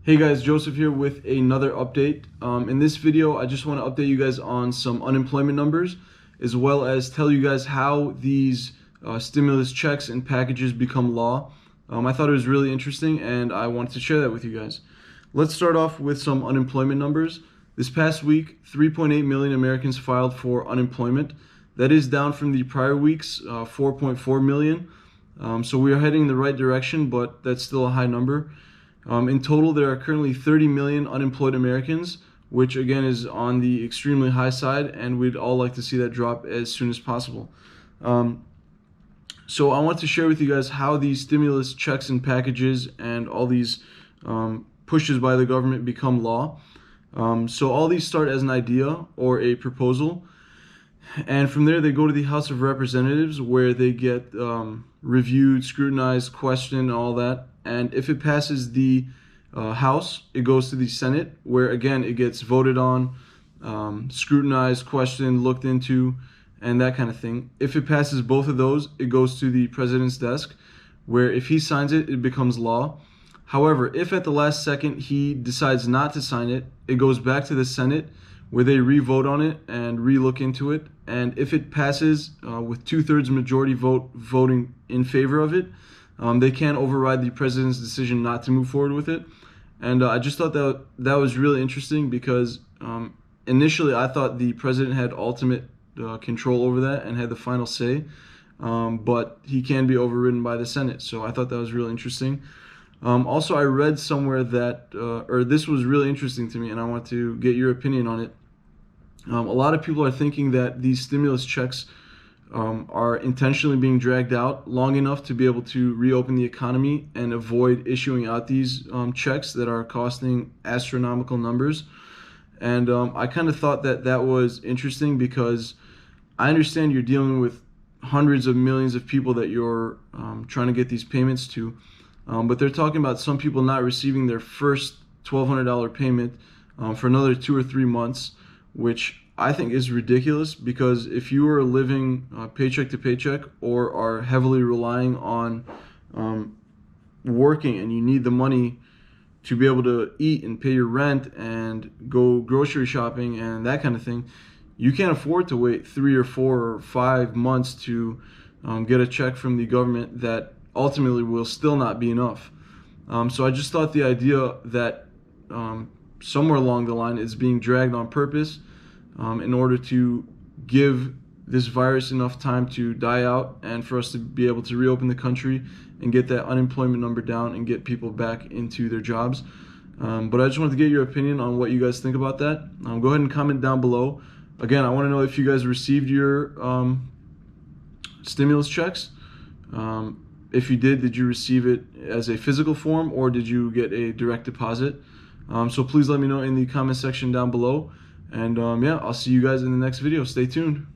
Hey guys, Joseph here with another update. In this video, I just want to update you guys on some unemployment numbers, as well as tell you guys how these stimulus checks and packages become law. I thought it was really interesting and I wanted to share that with you guys. Let's start off with some unemployment numbers. This past week, 3.8 million Americans filed for unemployment. That is down from the prior week's 4.4 million. So we are heading in the right direction, but that's still a high number. In total, there are currently 30 million unemployed Americans, which again is on the extremely high side, and we'd all like to see that drop as soon as possible. So I want to share with you guys how these stimulus checks and packages and all these pushes by the government become law. So all these start as an idea or a proposal, and from there they go to the House of Representatives, where they get reviewed, scrutinized, questioned, all that. And if it passes the House, it goes to the Senate, where again it gets voted on, scrutinized, questioned, looked into, and that kind of thing. If it passes both of those, it goes to the president's desk, where if he signs it, it becomes law. However, if at the last second he decides not to sign it, it goes back to the Senate, where they re-vote on it and re-look into it. And if it passes with 2/3 majority voting in favor of it, they can't override the president's decision not to move forward with it. And I just thought that was really interesting because initially I thought the president had ultimate control over that and had the final say, but he can be overridden by the Senate. So I thought that was really interesting. Also, I read somewhere that, or this was really interesting to me, and I want to get your opinion on it. A lot of people are thinking that these stimulus checks are intentionally being dragged out long enough to be able to reopen the economy and avoid issuing out these checks that are costing astronomical numbers. And I kind of thought that that was interesting because I understand you're dealing with hundreds of millions of people that you're trying to get these payments to, but they're talking about some people not receiving their first $1,200 payment for another 2 or 3 months, which I think is ridiculous, because if you are living paycheck to paycheck or are heavily relying on working and you need the money to be able to eat and pay your rent and go grocery shopping and that kind of thing, you can't afford to wait 3 or 4 or 5 months to get a check from the government that ultimately will still not be enough. So I just thought the idea that somewhere along the line it's being dragged on purpose in order to give this virus enough time to die out and for us to be able to reopen the country and get that unemployment number down and get people back into their jobs. But I just wanted to get your opinion on what you guys think about that. Go ahead and comment down below. Again, I want to know if you guys received your stimulus checks. If you did you receive it as a physical form or did you get a direct deposit? So please let me know in the comment section down below. And yeah, I'll see you guys in the next video. Stay tuned.